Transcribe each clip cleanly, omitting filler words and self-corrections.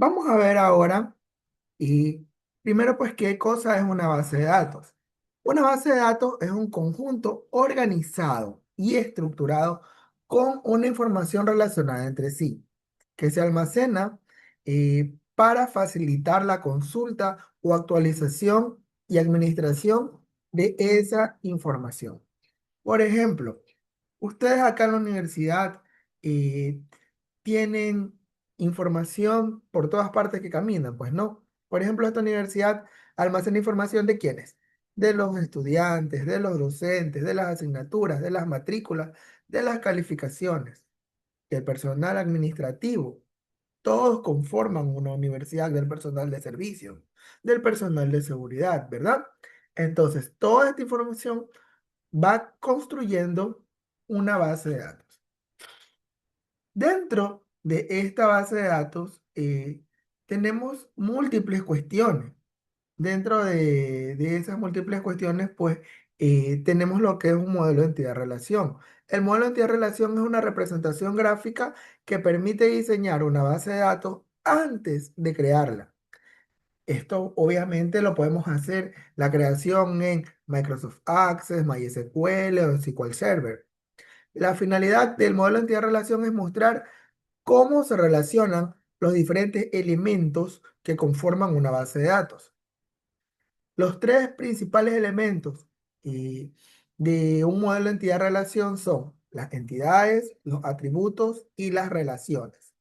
Vamos a ver ahora y primero pues qué cosa es una base de datos. Una base de datos es un conjunto organizado y estructurado con una información relacionada entre sí, que se almacena para facilitar la consulta o actualización y administración de esa información. Por ejemplo, ustedes acá en la universidad eh, tienen información por todas partes que caminan, pues no. Por ejemplo, esta universidad almacena información de quiénes, de los estudiantes, de los docentes, de las asignaturas, de las matrículas, de las calificaciones, del personal administrativo. Todos conforman una universidad, del personal de servicio, del personal de seguridad, ¿verdad? Entonces, toda esta información va construyendo una base de datos. Dentro de esta base de datos tenemos múltiples cuestiones. Dentro de esas múltiples cuestiones, pues tenemos lo que es un modelo de entidad-relación. El modelo de entidad-relación es una representación gráfica que permite diseñar una base de datos antes de crearla. Esto obviamente lo podemos hacer la creación en Microsoft Access, MySQL o SQL Server. La finalidad del modelo de entidad-relación es mostrar cómo se relacionan los diferentes elementos que conforman una base de datos. Los tres principales elementos eh, de un modelo de entidad-relación son las entidades, los atributos y las relaciones.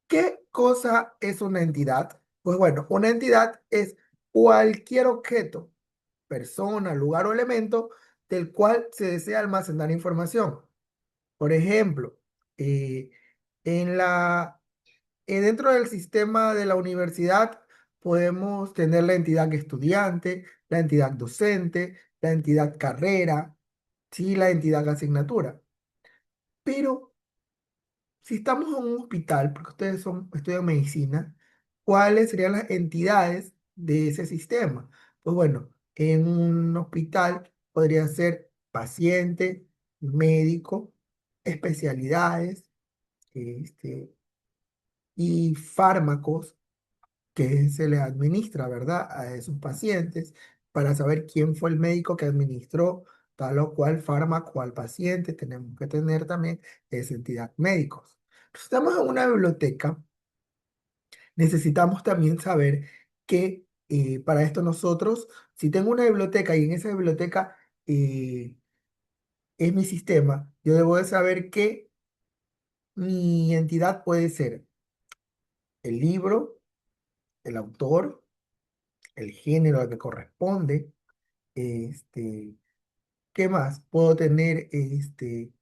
¿Qué cosa es una entidad? Pues bueno, una entidad es cualquier objeto, persona, lugar o elemento del cual se desea almacenar información. Por ejemplo, eh, en la dentro del sistema de la universidad podemos tener la entidad estudiante, la entidad docente, la entidad carrera, sí, la entidad asignatura. Pero si estamos en un hospital, porque estudian medicina, ¿cuáles serían las entidades de ese sistema? Pues bueno, en un hospital podría ser paciente, médico, especialidades, este, y fármacos que se le administra, ¿verdad? A esos pacientes para saber quién fue el médico que administró tal o cual fármaco al paciente. Tenemos que tener también esa entidad médicos. Si estamos en una biblioteca, necesitamos también saber que para esto nosotros, si tengo una biblioteca y en esa biblioteca es mi sistema, yo debo de saber que mi entidad puede ser el libro, el autor, el género al que corresponde. Este, ¿Qué más? Puedo tener el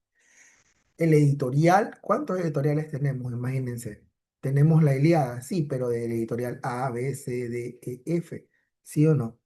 editorial. ¿Cuántos editoriales tenemos? Imagínense. Tenemos la Ilíada, sí, pero del editorial A, B, C, D, E, F, ¿sí o no?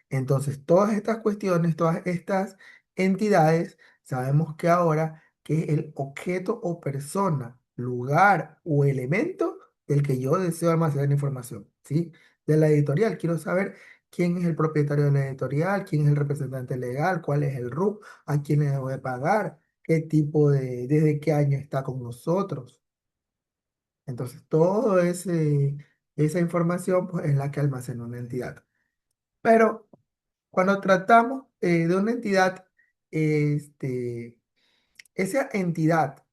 Entonces, todas estas cuestiones, todas estas entidades, sabemos que ahora que el objeto o persona, lugar o elemento del que yo deseo almacenar información, ¿sí? De la editorial, quiero saber quién es el propietario de la editorial, quién es el representante legal, cuál es el RUC, a quién le debo de pagar, qué tipo desde qué año está con nosotros. Entonces, esa información pues, es la que almacena una entidad. Pero cuando tratamos de una entidad, este, esa entidad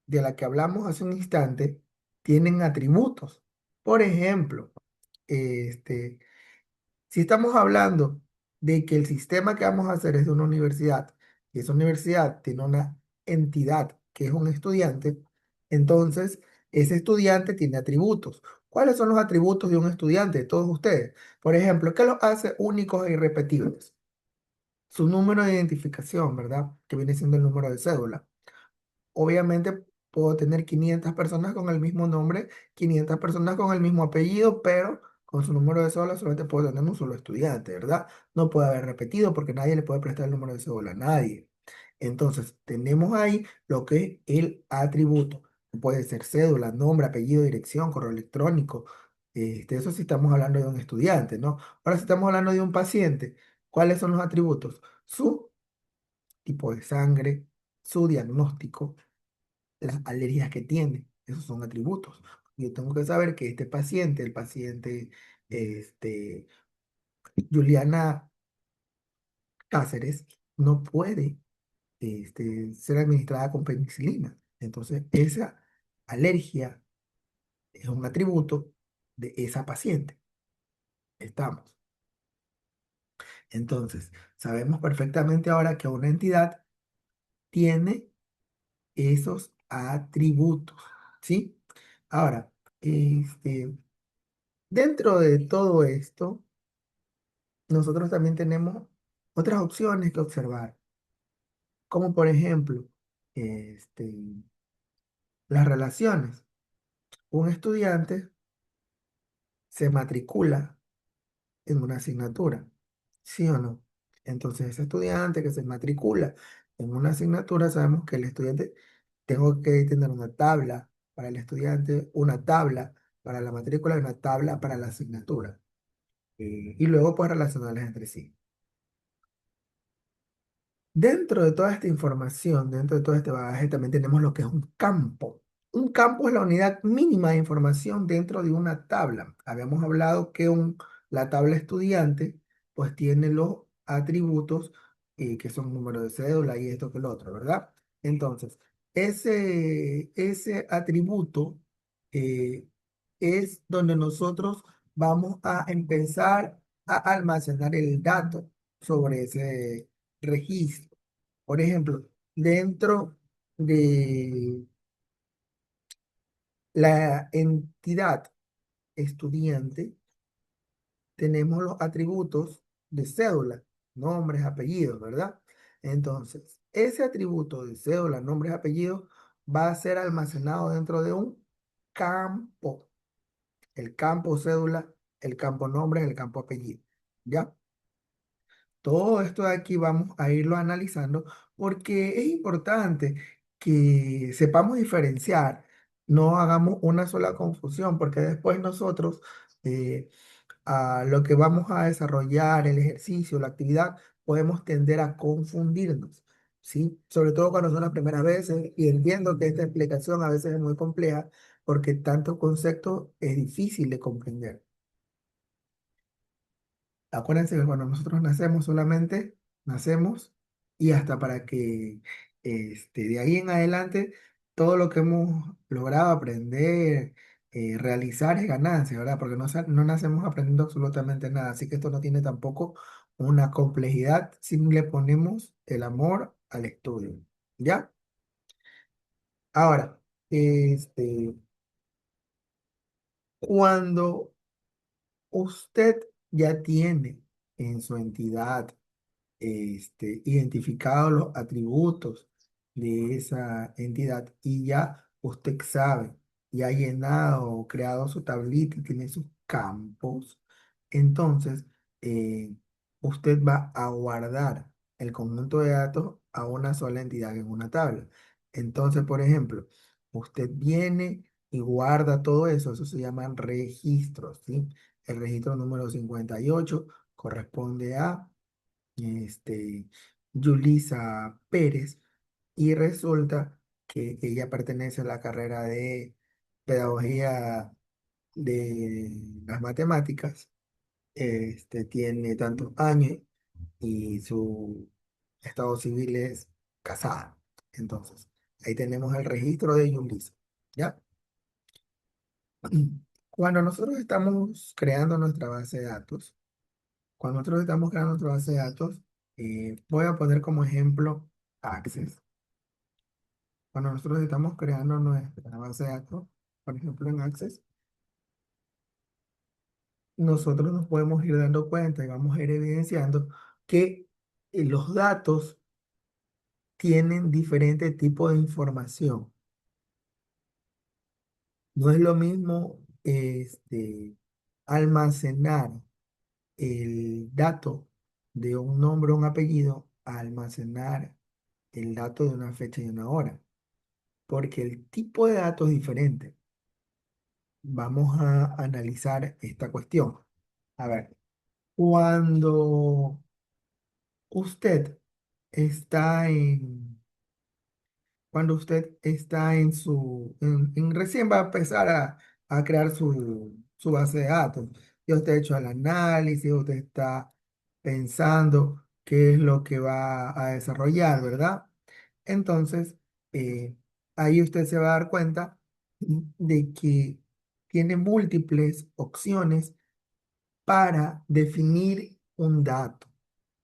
de la que hablamos hace un instante, tienen atributos. Por ejemplo, este, si estamos hablando de que el sistema que vamos a hacer es de una universidad, y esa universidad tiene una entidad que es un estudiante, entonces ese estudiante tiene atributos. ¿Cuáles son los atributos de un estudiante, de todos ustedes? Por ejemplo, ¿qué los hace únicos e irrepetibles? Su número de identificación, ¿verdad? Que viene siendo el número de cédula. Obviamente puedo tener 500 personas con el mismo nombre, 500 personas con el mismo apellido, pero con su número de cédula solamente puedo tener un solo estudiante, ¿verdad? No puede haber repetido porque nadie le puede prestar el número de cédula a nadie. Entonces, tenemos ahí lo que es el atributo. Puede ser cédula, nombre, apellido, dirección, correo electrónico. Eso sí estamos hablando de un estudiante, ¿no? Ahora, si estamos hablando de un paciente, ¿cuáles son los atributos? Su tipo de sangre, su diagnóstico, las alergias que tiene. Esos son atributos. Yo tengo que saber que este paciente, el paciente este, Juliana Cáceres, no puede ser administrada con penicilina. Entonces, esa alergia es un atributo de esa paciente. Estamos. Entonces, sabemos perfectamente ahora que una entidad tiene esos atributos, ¿sí? Ahora, dentro de todo esto, nosotros también tenemos otras opciones que observar, como por ejemplo, este, las relaciones. Un estudiante se matricula en una asignatura, ¿sí o no? Entonces, ese estudiante que se matricula en una asignatura, sabemos que el estudiante tengo que tener una tabla para el estudiante, una tabla para la matrícula y una tabla para la asignatura. Y luego, pues, relacionarlas entre sí. Dentro de toda esta información, dentro de todo este bagaje, también tenemos lo que es un campo. Un campo es la unidad mínima de información dentro de una tabla. Habíamos hablado que la tabla estudiante pues tiene los atributos que son número de cédula y esto que lo otro, ¿verdad? Entonces, ese atributo eh, es donde nosotros vamos a empezar a almacenar el dato sobre ese registro. Por ejemplo, dentro de la entidad estudiante tenemos los atributos de cédula, nombres, apellidos, ¿verdad? Entonces, ese atributo de cédula, nombres, apellidos va a ser almacenado dentro de un campo. El campo cédula, el campo nombre, el campo apellido. ¿Ya? Todo esto de aquí vamos a irlo analizando porque es importante que sepamos diferenciar, no hagamos una sola confusión, porque después nosotros eh, a lo que vamos a desarrollar, el ejercicio, la actividad, podemos tender a confundirnos, ¿sí? Sobre todo cuando son las primeras veces y entiendo que esta explicación a veces es muy compleja porque tantos conceptos es difícil de comprender. Acuérdense que cuando nosotros nacemos solamente nacemos y hasta para que de ahí en adelante todo lo que hemos logrado aprender, realizar es ganancia, ¿verdad? Porque no nacemos aprendiendo absolutamente nada, así que esto no tiene tampoco una complejidad si le ponemos el amor al estudio, ¿ya? Ahora, cuando usted ya tiene en su entidad identificado los atributos de esa entidad y ya usted sabe, y ha llenado o creado su tablita y tiene sus campos, entonces eh, usted va a guardar el conjunto de datos a una sola entidad en una tabla. Entonces, por ejemplo, usted viene y guarda todo eso, eso se llaman registros, ¿sí? El registro número 58 corresponde a Yulisa Pérez, y resulta que ella pertenece a la carrera de pedagogía de las matemáticas, tiene tantos años y su estado civil es casada. Entonces, ahí tenemos el registro de Yulisa, ¿ya? Cuando nosotros estamos creando nuestra base de datos, cuando nosotros estamos creando nuestra base de datos, voy a poner como ejemplo Access. Cuando nosotros estamos creando nuestra base de datos, por ejemplo en Access, nosotros nos podemos ir dando cuenta y vamos a ir evidenciando que los datos tienen diferentes tipos de información. No es lo mismo almacenar el dato de un nombre o un apellido a almacenar el dato de una fecha y una hora, porque el tipo de datos es diferente. Vamos a analizar esta cuestión. A ver, cuando usted está cuando usted está recién va a empezar a crear su base de datos. Ya usted ha hecho el análisis, usted está pensando qué es lo que va a desarrollar, ¿verdad? Entonces, ahí usted se va a dar cuenta de que tiene múltiples opciones para definir un dato,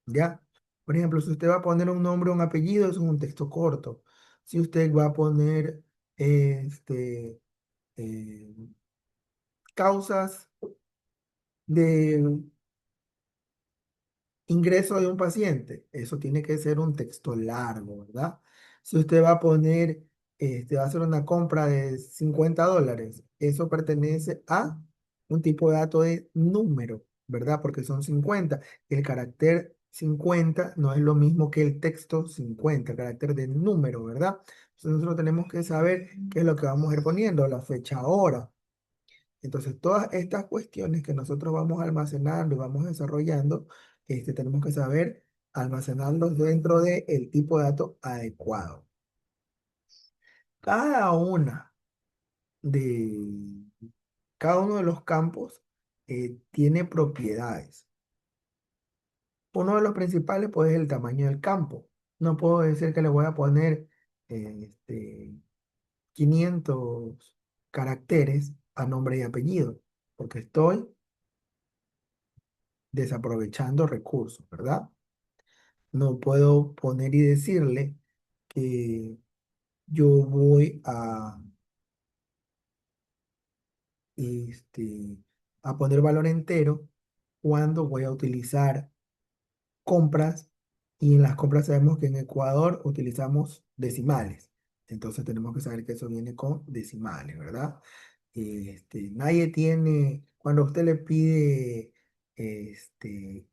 ¿ya? Por ejemplo, si usted va a poner un nombre o un apellido, eso es un texto corto. Si usted va a poner eh, causas de ingreso de un paciente, eso tiene que ser un texto largo, ¿verdad? Si usted va a poner, va a hacer una compra de $50, eso pertenece a un tipo de dato de número, ¿verdad? Porque son 50. El carácter 50 no es lo mismo que el texto 50, el carácter de número, ¿verdad? Entonces nosotros tenemos que saber qué es lo que vamos a ir poniendo, la fecha, hora. Entonces, todas estas cuestiones que nosotros vamos almacenando y vamos desarrollando, tenemos que saber almacenarlos dentro del tipo de datos adecuado. Cada una de, cada uno de los campos tiene propiedades. Uno de los principales, pues, es el tamaño del campo. No puedo decir que le voy a poner 500 caracteres a nombre y apellido, porque estoy desaprovechando recursos, ¿verdad? No puedo poner y decirle que yo voy este, a poner valor entero cuando voy a utilizar compras y en las compras sabemos que en Ecuador utilizamos decimales. Entonces tenemos que saber que eso viene con decimales, ¿verdad? Nadie tiene, cuando usted le pide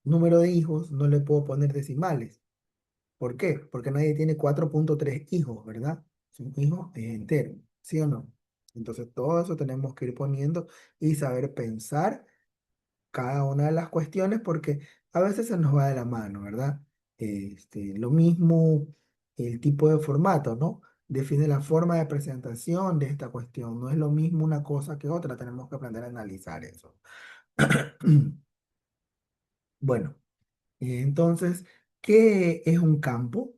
número de hijos, no le puedo poner decimales. ¿Por qué? Porque nadie tiene 4.3 hijos, ¿verdad? Un hijo es entero, ¿sí o no? Entonces todo eso tenemos que ir poniendo y saber pensar cada una de las cuestiones porque a veces se nos va de la mano, ¿verdad? Lo mismo el tipo de formato, ¿no? Define la forma de presentación de esta cuestión. No es lo mismo una cosa que otra, tenemos que aprender a analizar eso. Bueno, entonces, ¿qué es un campo?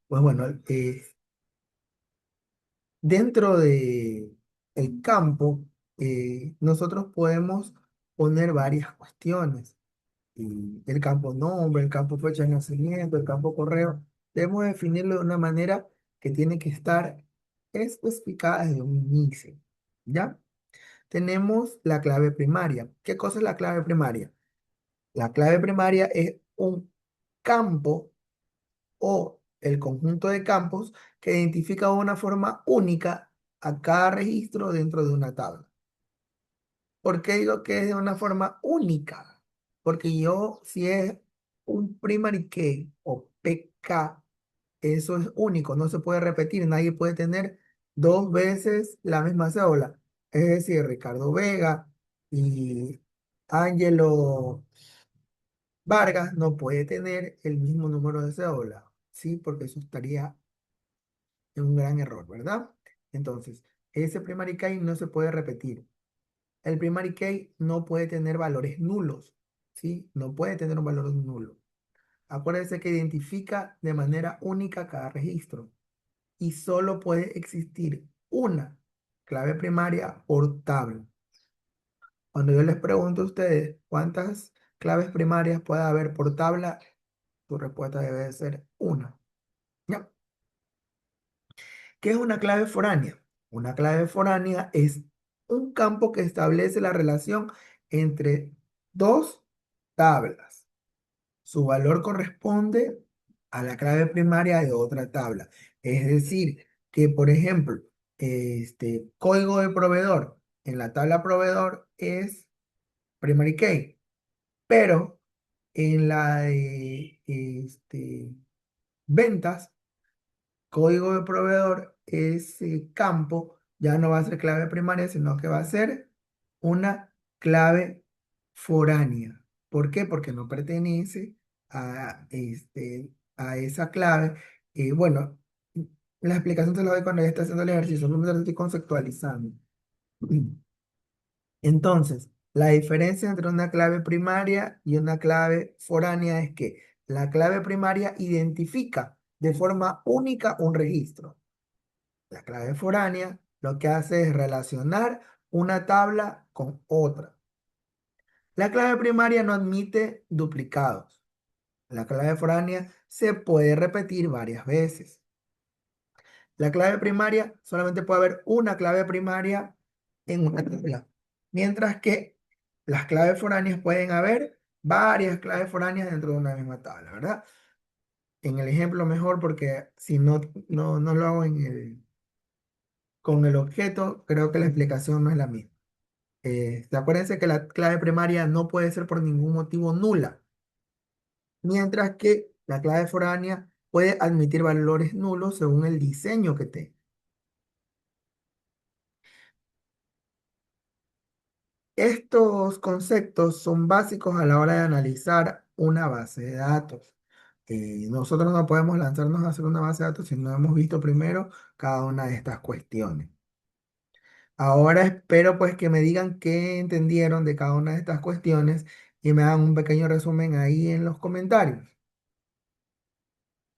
Pues bueno, dentro de el campo, nosotros podemos poner varias cuestiones. Y el campo nombre, el campo fecha de nacimiento, el campo correo, debemos definirlo de una manera que tiene que estar especificada desde un inicio. ¿Ya? Tenemos la clave primaria. ¿Qué cosa es la clave primaria? La clave primaria es un campo o el conjunto de campos que identifica de una forma única a cada registro dentro de una tabla. ¿Por qué digo que es de una forma única? Porque yo, si es un primary key o PK, eso es único, no se puede repetir, nadie puede tener dos veces la misma cédula. Es decir, Ricardo Vega y Ángelo Vargas no puede tener el mismo número de cédula, ¿sí? Porque eso estaría en un gran error, ¿verdad? Entonces, ese primary key no se puede repetir. El primary key no puede tener valores nulos, ¿sí? No puede tener un valor nulo. Acuérdense que identifica de manera única cada registro y solo puede existir una clave primaria por tabla. Cuando yo les pregunto a ustedes cuántas claves primarias puede haber por tabla, tu respuesta debe de ser una. ¿Ya? ¿Qué es una clave foránea? Una clave foránea es un campo que establece la relación entre dos tablas. Su valor corresponde a la clave primaria de otra tabla. Es decir, que por ejemplo, código de proveedor en la tabla proveedor es primary key, pero en la de ventas código de proveedor, ese campo ya no va a ser clave primaria, sino que va a ser una clave foránea. ¿Por qué? Porque no pertenece a esa clave. Bueno, la explicación se la doy cuando ya está haciendo el ejercicio, no me la estoy conceptualizando. Entonces, la diferencia entre una clave primaria y una clave foránea es que la clave primaria identifica de forma única un registro. La clave foránea lo que hace es relacionar una tabla con otra. La clave primaria no admite duplicados. La clave foránea se puede repetir varias veces. La clave primaria solamente puede haber una clave primaria en una tabla, mientras que las claves foráneas pueden haber varias claves foráneas dentro de una misma tabla, ¿verdad? En el ejemplo mejor, porque si no lo hago con el objeto, creo que la explicación no es la misma. Acuérdense que la clave primaria no puede ser por ningún motivo nula, mientras que la clave foránea puede admitir valores nulos según el diseño que tenga. Estos conceptos son básicos a la hora de analizar una base de datos. Nosotros no podemos lanzarnos a hacer una base de datos si no hemos visto primero cada una de estas cuestiones. Ahora espero pues que me digan qué entendieron de cada una de estas cuestiones y me hagan un pequeño resumen ahí en los comentarios.